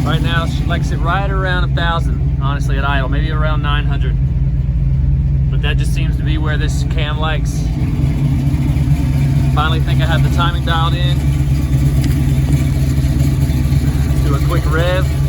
Right now, she likes it right around 1,000, honestly, at idle, maybe around 900. But that just seems to be where this cam likes. Finally think I have the timing dialed in. Do a quick rev.